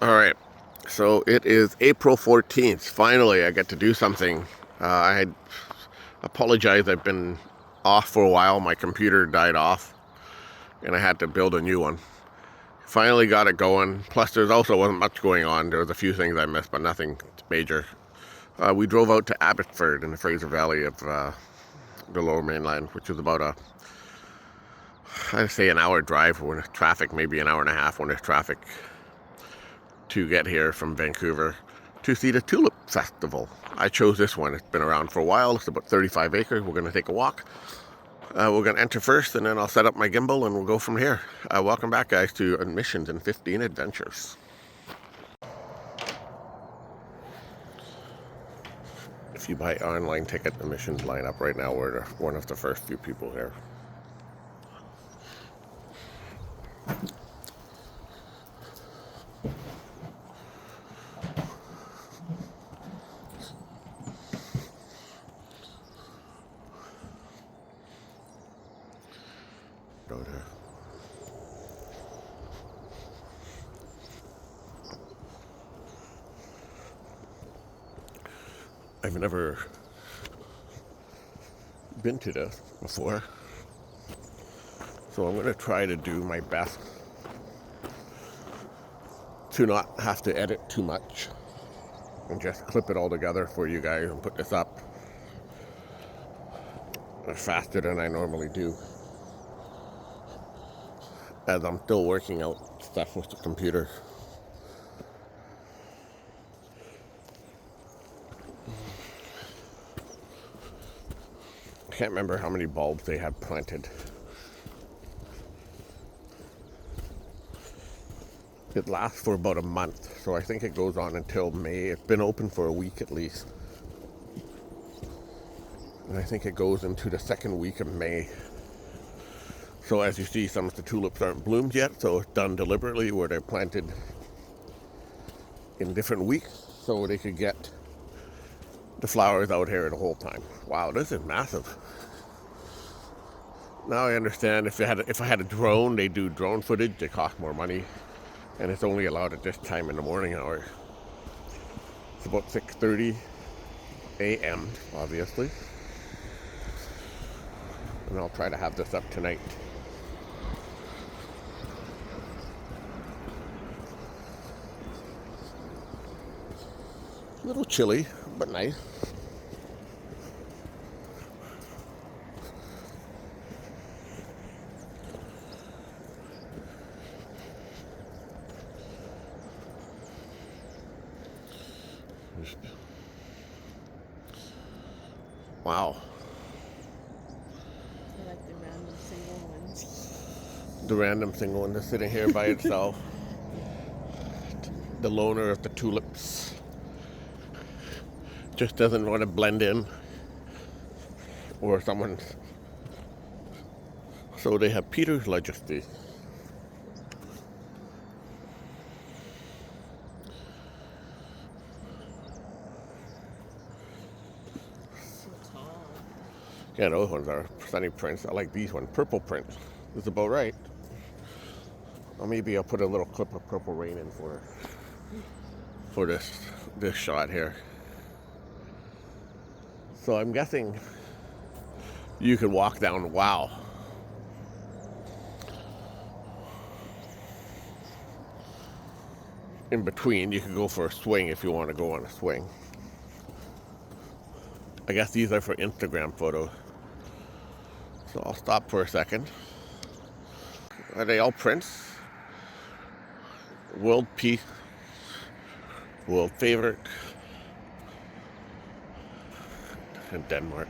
Alright, so it is April 14th. Finally, I get to do something. I apologize, I've been off for a while. My computer died off, and I had to build a new one. Finally got it going. Plus, there also wasn't much going on. There was a few things I missed, but nothing major. We drove out to Abbotsford in the Fraser Valley of the Lower Mainland, which is about I'd say an hour drive when there's traffic, maybe an hour and a half when there's traffic, to get here from Vancouver to see the Tulip Festival. I chose this one. It's been around for a while. It's about 35 acres. We're going to take a walk. We're going to enter first, and then I'll set up my gimbal, and we'll go from here. Welcome back, guys, to Admissions and 15 Adventures. If you buy online ticket, admissions line up right now. We're one of the first few people here. Go there. I've never been to this before, so I'm going to try to do my best to not have to edit too much and just clip it all together for you guys and put this up faster than I normally do, as I'm still working out stuff with the computer. I can't remember how many bulbs they have planted. It lasts for about a month, so I think it goes on until May. It's been open for a week at least. And I think it goes into the second week of May. So as you see, some of the tulips aren't bloomed yet, so it's done deliberately where they're planted in different weeks so they could get the flowers out here the whole time. Wow, this is massive. Now I understand if I had a drone, they do drone footage, they cost more money, and it's only allowed at this time in the morning hours. It's about 6:30 a.m. obviously, and I'll try to have this up tonight. A little chilly, but nice. Wow. I like the random single ones. The random single one that's sitting here by itself. The loner of the tulips. Just doesn't want to blend in. Or someone. So they have Peter's Legacy. So tall. Yeah, those ones are sunny prints. I like these ones. Purple print is about right. Or maybe I'll put a little clip of Purple Rain in for this shot here. So I'm guessing you could walk down. Wow. In between, you could go for a swing if you want to go on a swing. I guess these are for Instagram photos. So I'll stop for a second. Are they all prints? World Peace, World Favorite, in Denmark.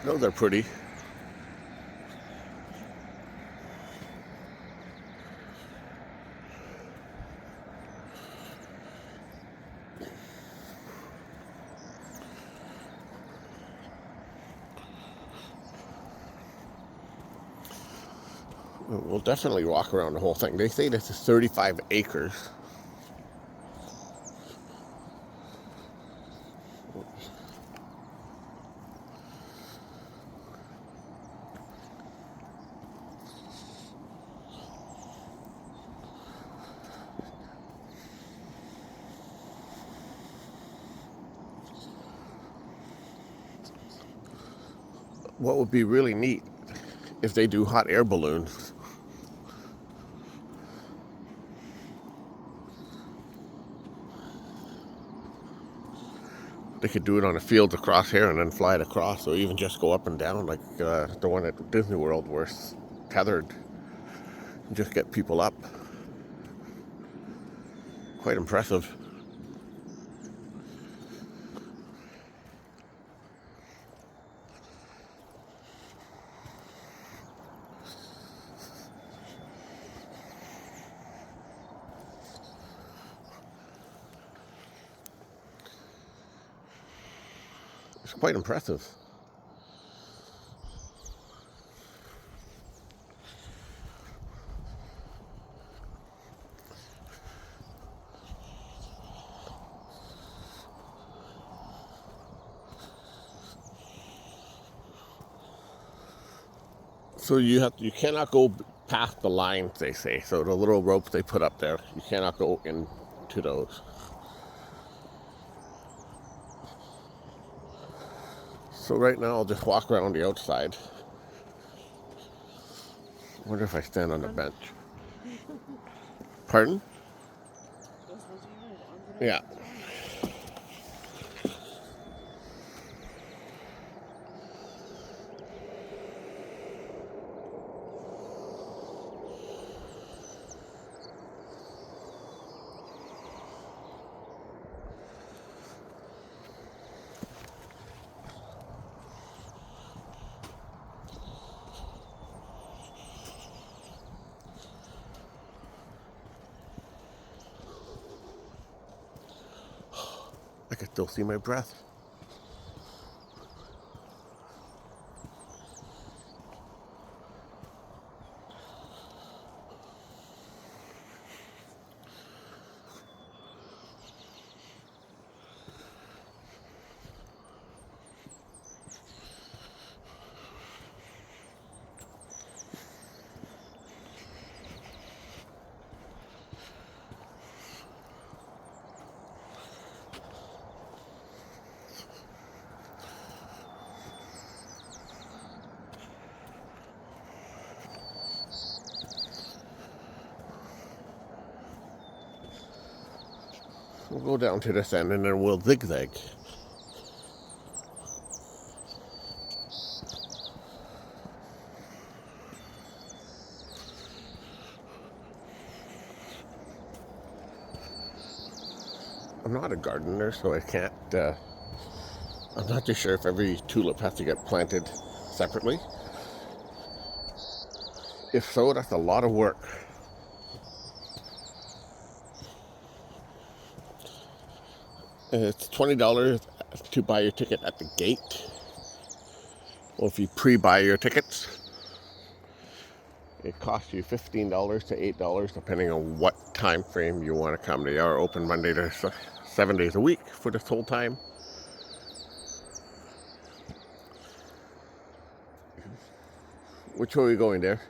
Those are pretty. We'll definitely walk around the whole thing. They say this is 35 acres. what would be really neat if they do hot air balloons. They could do it on the fields across here and then fly it across, or even just go up and down like the one at Disney World where it's tethered. Just get people up. Quite impressive. It's quite impressive. So you cannot go past the lines, they say. So the little ropes they put up there, you cannot go into those. So right now I'll just walk around the outside. I wonder if I stand on the bench. Pardon? Yeah. I can still see my breath. We'll go down to this end and then we'll zigzag. I'm not a gardener, so I can't, I'm not too sure if every tulip has to get planted separately. If so, that's a lot of work. It's $20 to buy your ticket at the gate. Or if you pre-buy your tickets, it costs you $15 to $8 depending on what time frame you want to come. They are open Monday to 7 days a week for this whole time. Which way are we going there?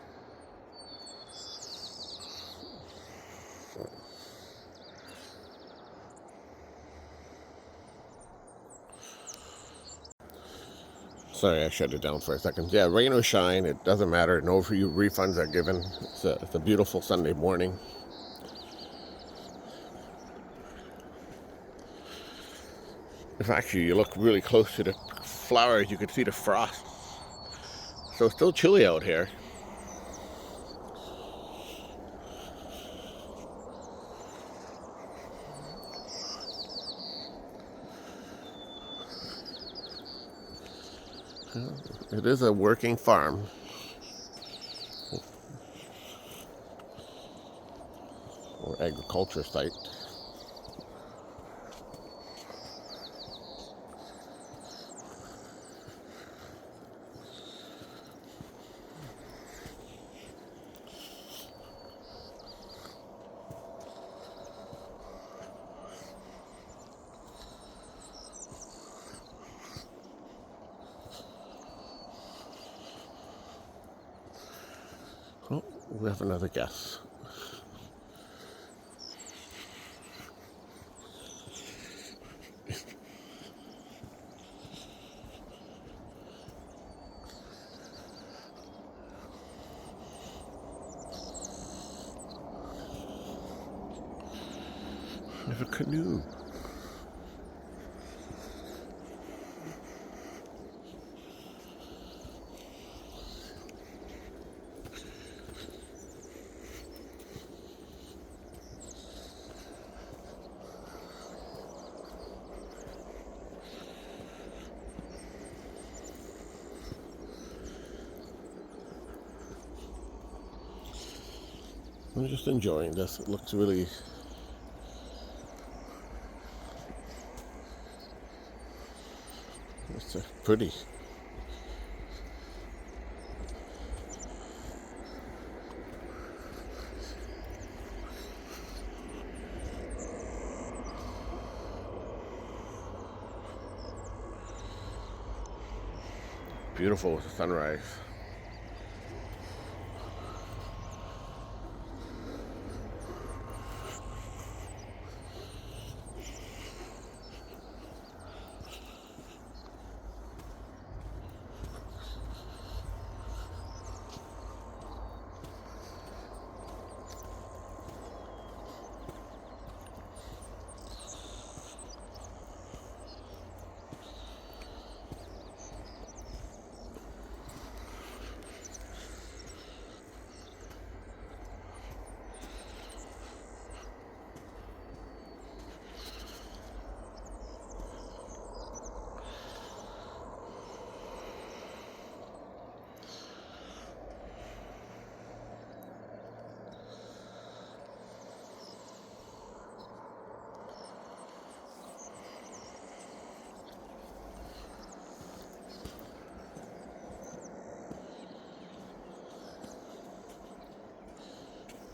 Sorry, I shut it down for a second. Yeah, rain or shine, it doesn't matter. No refunds are given. It's a beautiful Sunday morning. If actually you look really close to the flowers, you can see the frost. So it's still chilly out here. It is a working farm. Or agriculture site. Oh, we have another guest. canoe. I'm just enjoying this. It looks really pretty. Beautiful with the sunrise.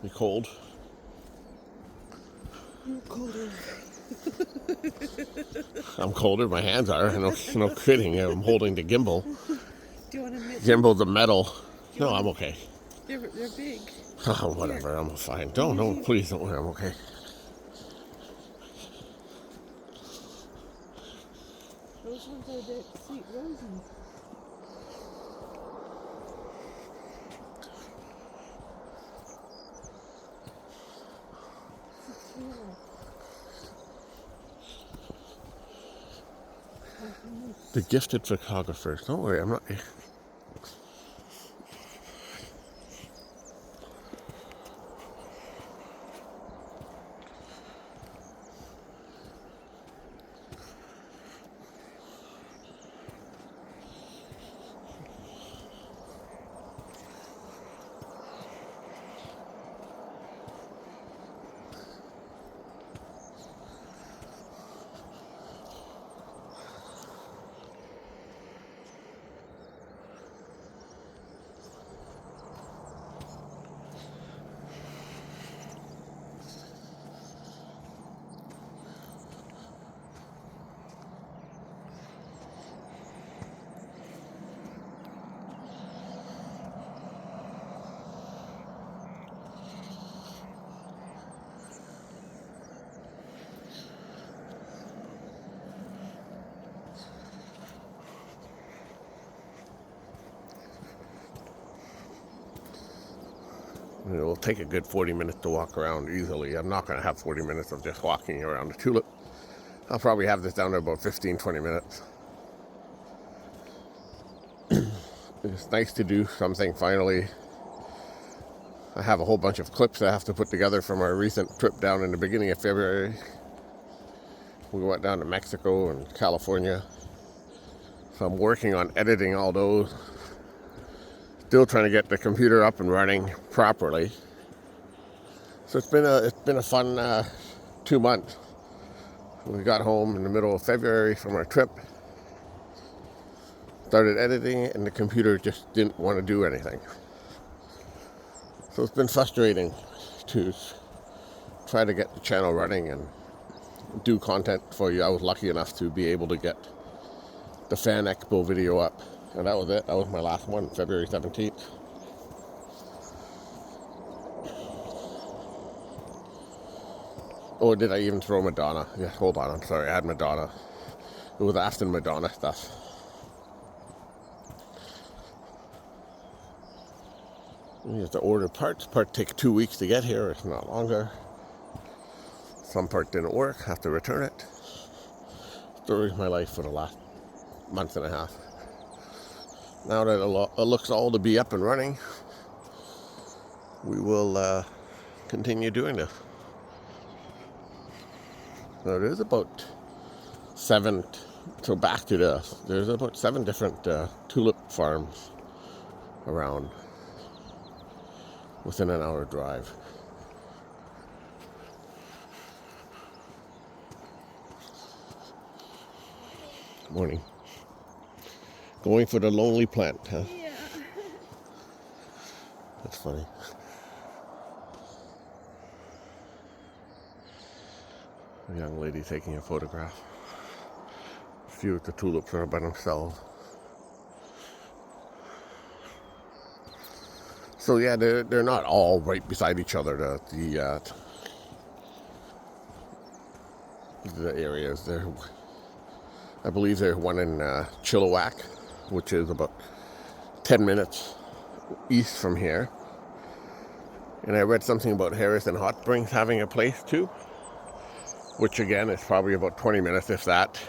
You cold? You're colder. I'm colder. My hands are. No kidding. I'm holding the gimbal. Do you want to admit? Gimbal's a metal. No, I'm okay. They're big. Oh, whatever. I'm fine. Don't. Please don't worry. I'm okay. Those ones are the sweet roses. The gifted photographers. Don't worry. I'm not. It will take a good 40 minutes to walk around easily. I'm not going to have 40 minutes of just walking around the tulip. I'll probably have this down to about 15, 20 minutes. It's nice to do something finally. I have a whole bunch of clips I have to put together from our recent trip down in the beginning of February. We went down to Mexico and California. So I'm working on editing all those. Still trying to get the computer up and running properly. So it's been a fun 2 months. We got home in the middle of February from our trip. Started editing and the computer just didn't want to do anything. So it's been frustrating to try to get the channel running and do content for you. I was lucky enough to be able to get the Fan Expo video up. And that was it. That was my last one, February 17th. Oh, did I even throw Madonna? Yeah, hold on. I'm sorry. I had Madonna. It was after Madonna stuff. You have to order parts. Parts take 2 weeks to get here, if not longer. Some part didn't work, have to return it. Story of my life for the last month and a half. Now that it looks all to be up and running, we will continue doing this. So there's about 7, so back to this, there's about 7 different tulip farms around within an hour drive. Morning. Going for the lonely plant, huh? Yeah. That's funny. A young lady taking a photograph. A few of the tulips are by themselves. So yeah, they're not all right beside each other. The areas there. I believe there's one in Chilliwack, which is about 10 minutes east from here. And I read something about Harrison Hot Springs having a place too, which again is probably about 20 minutes, if that.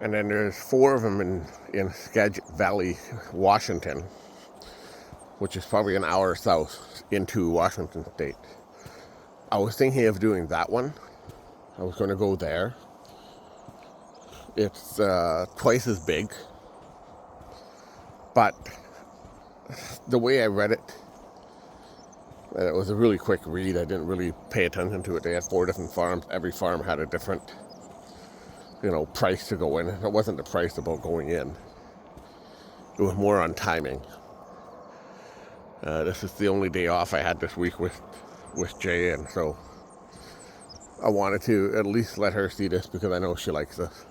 And then there's 4 of them in Skagit Valley, Washington, which is probably an hour south into Washington State. I was thinking of doing that one. I was going to go there. It's twice as big, but the way I read it was a really quick read. I didn't really pay attention to it. They had 4 different farms. Every farm had a different, price to go in. It wasn't the price about going in. It was more on timing. This is the only day off I had this week with Jay, and so I wanted to at least let her see this because I know she likes this.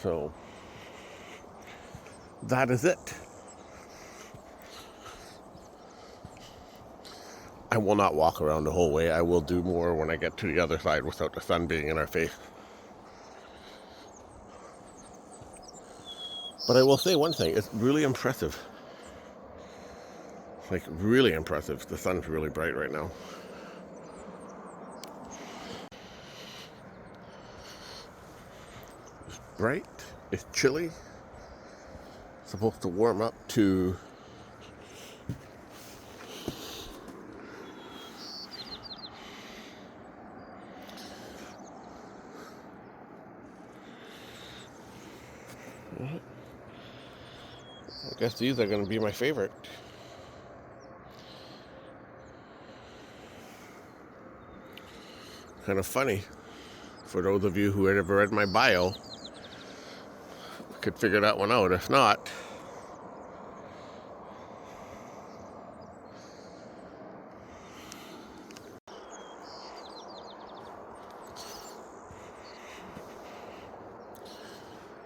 So that is it. I will not walk around the whole way. I will do more when I get to the other side without the sun being in our face. But I will say one thing, it's really impressive. Like, really impressive. The sun's really bright right now. It's bright, it's chilly. It's supposed to warm up to I guess these are going to be my favorite. Kind of funny. For those of you who had ever read my bio, could figure that one out. If not,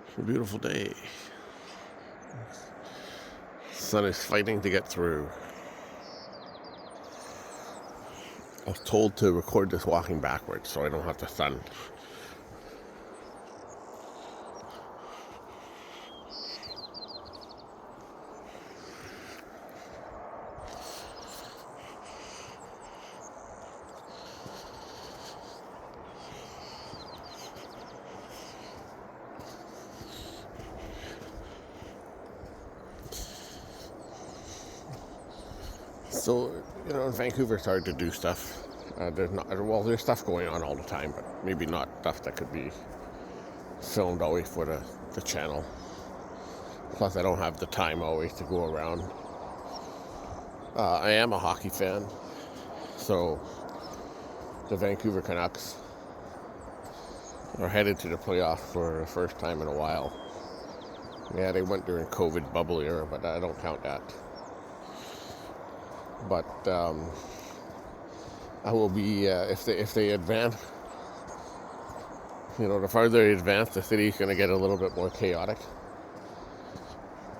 it's a beautiful day. Sun is fighting to get through. I was told to record this walking backwards so I don't have the sun. So, in Vancouver it's hard to do stuff. There's stuff going on all the time, but maybe not stuff that could be filmed always for the channel. Plus, I don't have the time always to go around. I am a hockey fan, so the Vancouver Canucks are headed to the playoffs for the first time in a while. Yeah, they went during COVID bubble era, but I don't count that. But I will be if they advance. The farther they advance, the city's going to get a little bit more chaotic.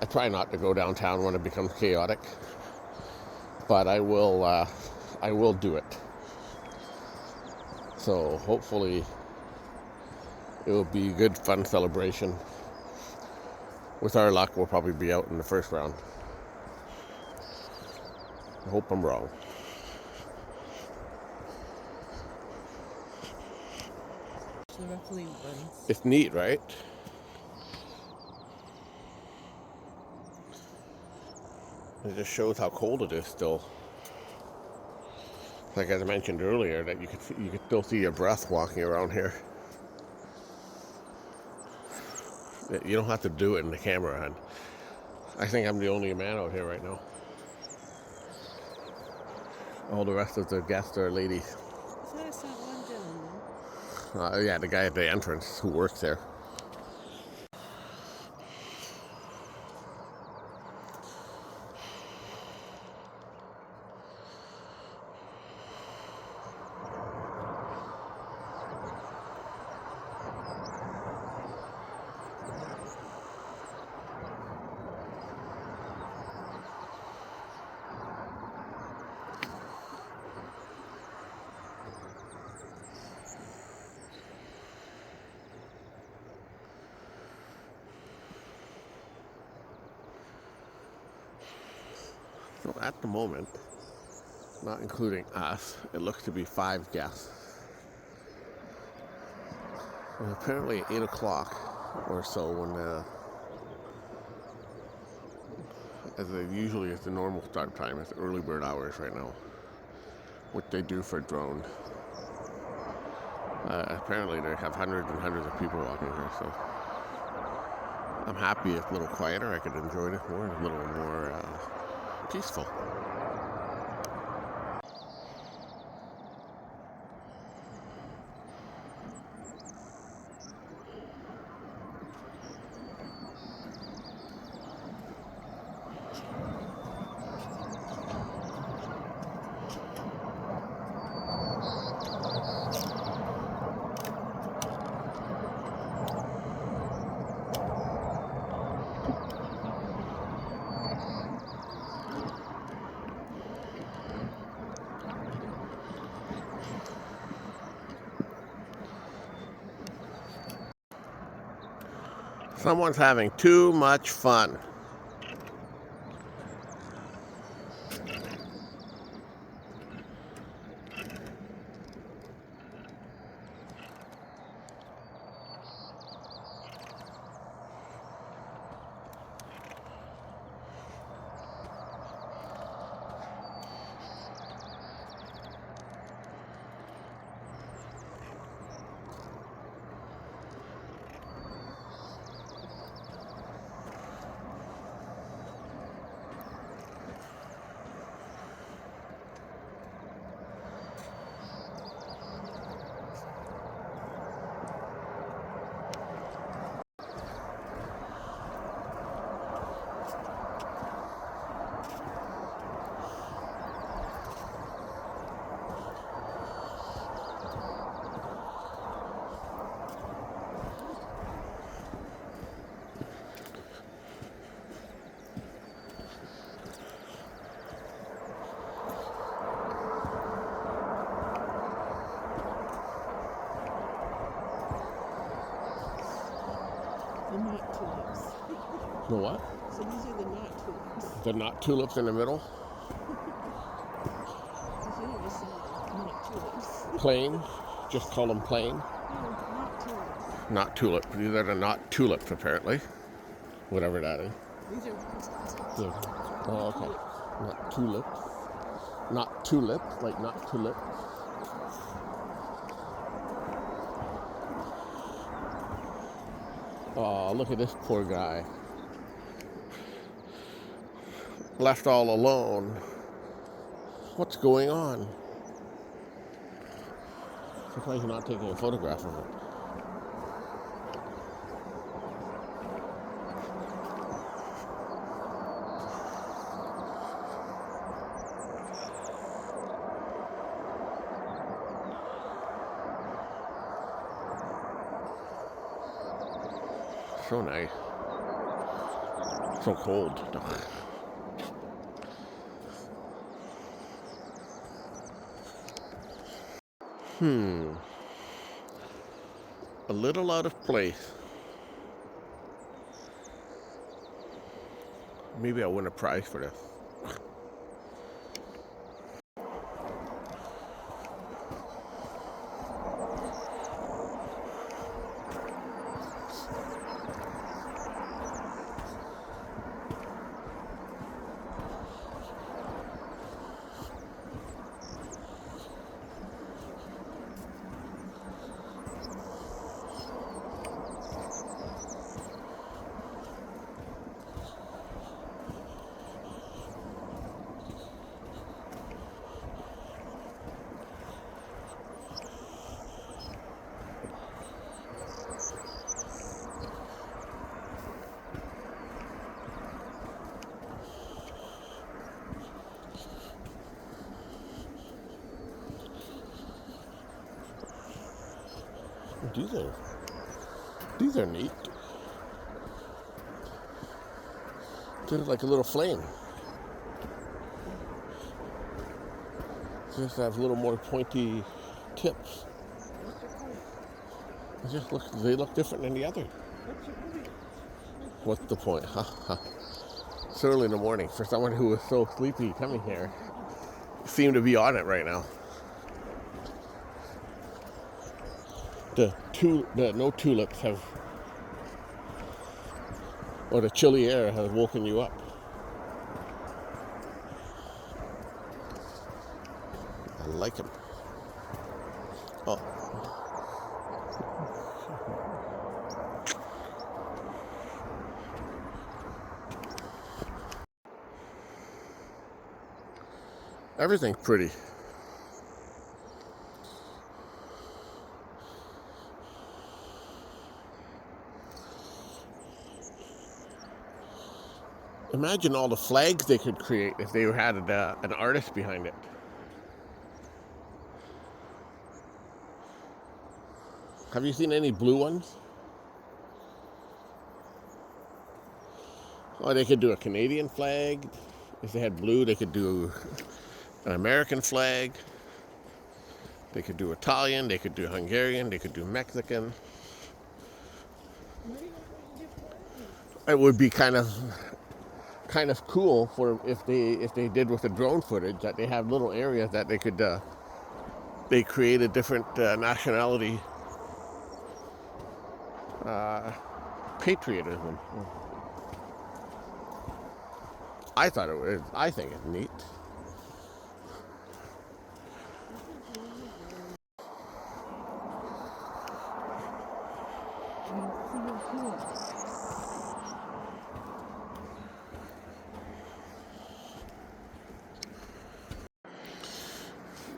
I try not to go downtown when it becomes chaotic, but I will do it. So hopefully it will be a good, fun celebration. With our luck, we'll probably be out in the first round. I hope I'm wrong. the ruffly ones. It's neat, right? It just shows how cold it is still. Like as I mentioned earlier, that you could still see your breath walking around here. You don't have to do it in the camera, and I think I'm the only man out here right now. All the rest of the guests are ladies. I thought I saw one gentleman. Yeah, the guy at the entrance who works there. So at the moment, not including us, it looks to be 5 guests. And apparently at 8 o'clock or so, when as it usually is the normal start time, it's early bird hours right now, which they do for drone. Apparently they have hundreds and hundreds of people walking here, so I'm happy it's a little quieter. I could enjoy it more, a little more peaceful. Someone's having too much fun. The knot tulips. The what? So these are the knot tulips. The knot tulips in the middle? If you never saw knot tulips. Plain? Just call them plain? No, knot tulips. Not tulip. These are the not tulips, apparently. Whatever that is. These are Yeah. Oh, okay. Not tulips. Not tulip, like not tulip. Oh, look at this poor guy. Left all alone. What's going on? Surprised you're not taking a photograph of it. So nice. So cold. A little out of place. Maybe I'll win a prize for this. These are neat. They're like a little flame. Just have a little more pointy tips. What's your point? They look different than the other. What's your point? What's the point? It's early in the morning. For someone who was so sleepy coming here, seem to be on it right now. The no tulips have, or the chilly air has woken you up. I like them. Oh. Everything's pretty. Imagine all the flags they could create if they had an artist behind it. Have you seen any blue ones? Oh, they could do a Canadian flag. If they had blue, they could do an American flag. They could do Italian, they could do Hungarian, they could do Mexican. What are you going to do flags? It would be kind of cool for if they did with the drone footage that they have little areas that they could they create a different nationality patriotism. I think it's neat.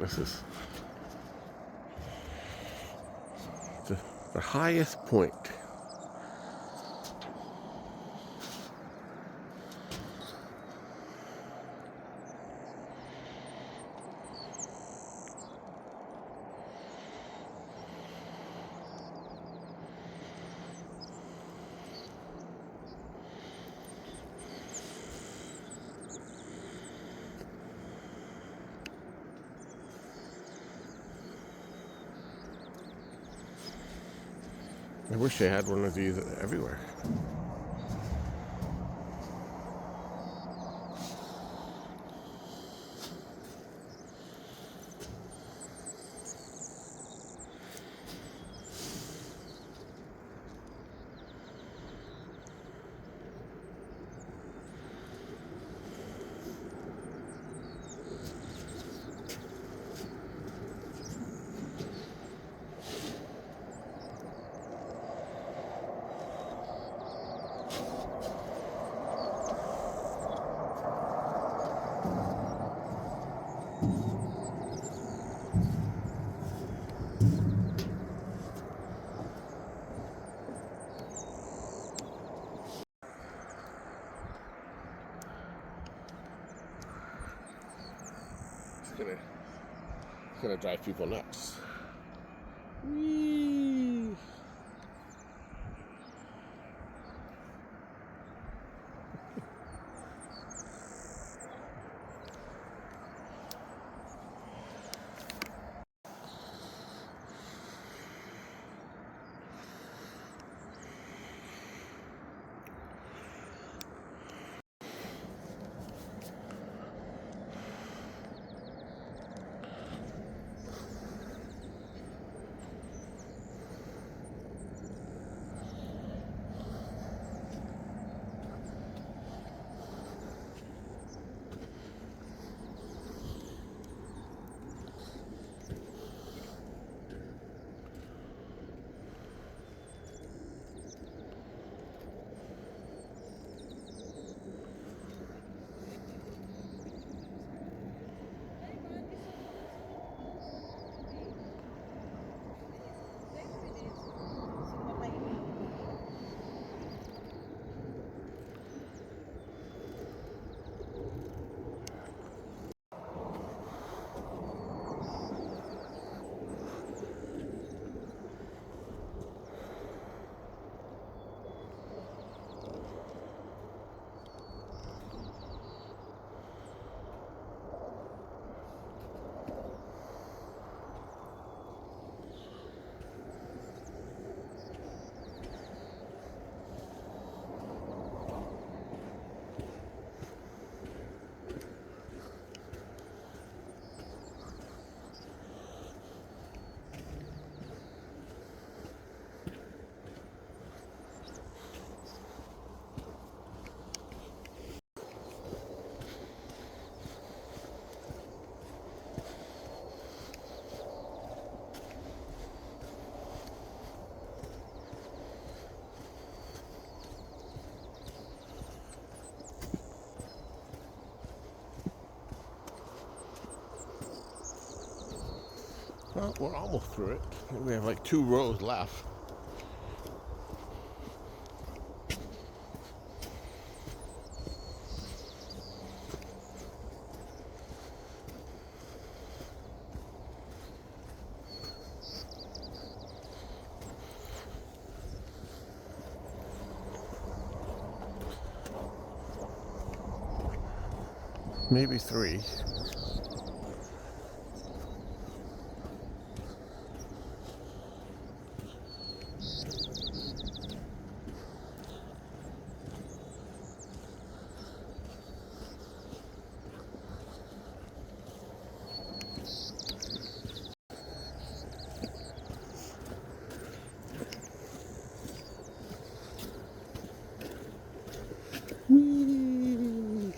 This is the highest point. I wish they had one of these everywhere. It's gonna drive people nuts. Whee! Well, we're almost through it. We have like 2 rows left. Maybe 3. Whee!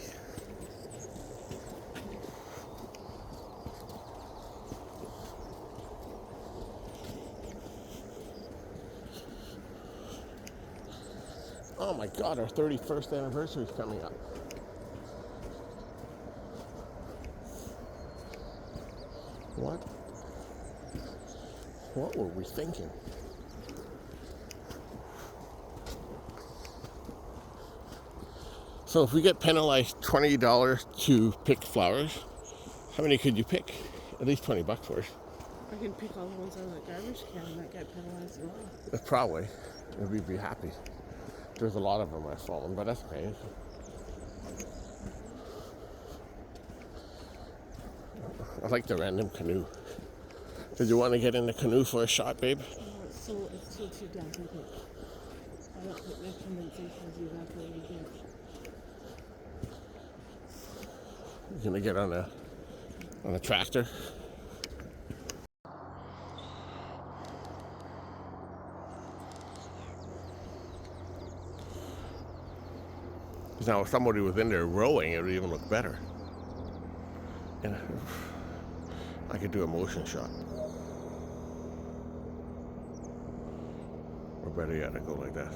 Oh my God, our 31st anniversary is coming up. What? What were we thinking? So if we get penalized $20 to pick flowers, how many could you pick? At least $20 worth. I can pick all the ones out of the garbage can and not get penalized at all. Probably. We'd be happy. There's a lot of them I've fallen, but that's okay. I like the random canoe. Did you want to get in the canoe for a shot, babe? Oh, it's still too daunting. I don't think the condensation is evaporated yet. You're gonna get on a tractor. Now, if somebody was in there rowing, it would even look better. And I could do a motion shot. Or better yet, I go like that.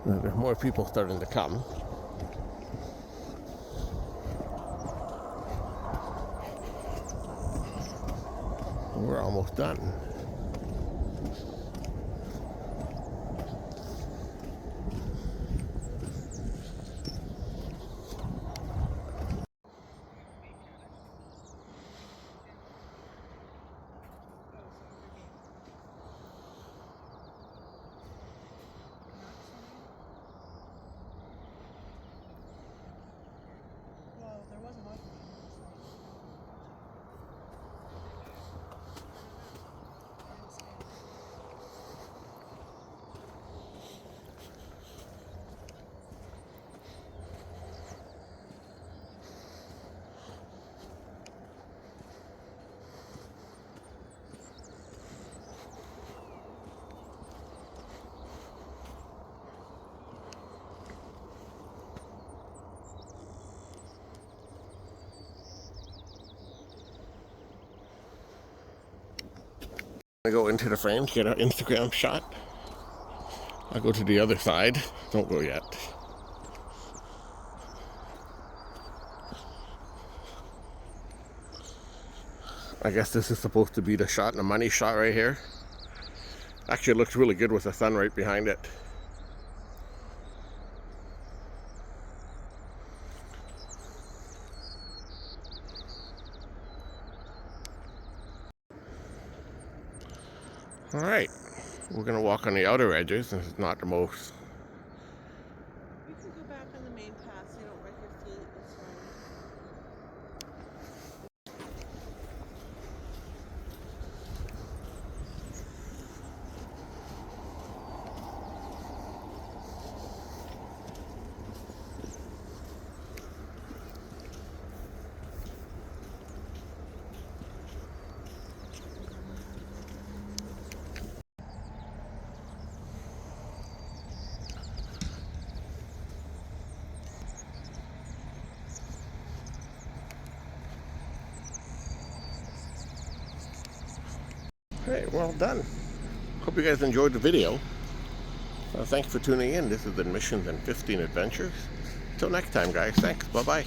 Now, there's more people starting to come. We're almost done. Well, there wasn't much. I go into the frame to get an Instagram shot. I'll go to the other side. Don't go yet. I guess this is supposed to be the shot and the money shot right here. Actually, it looks really good with the sun right behind it. All right, we're gonna walk on the outer edges. This is not the most. You can go back on the main path so you don't wreck your feet. It's fine. Hey, well done. Hope you guys enjoyed the video. Thank you for tuning in. This is Admissions and 15 Adventures. Till next time, guys. Thanks. Bye-bye.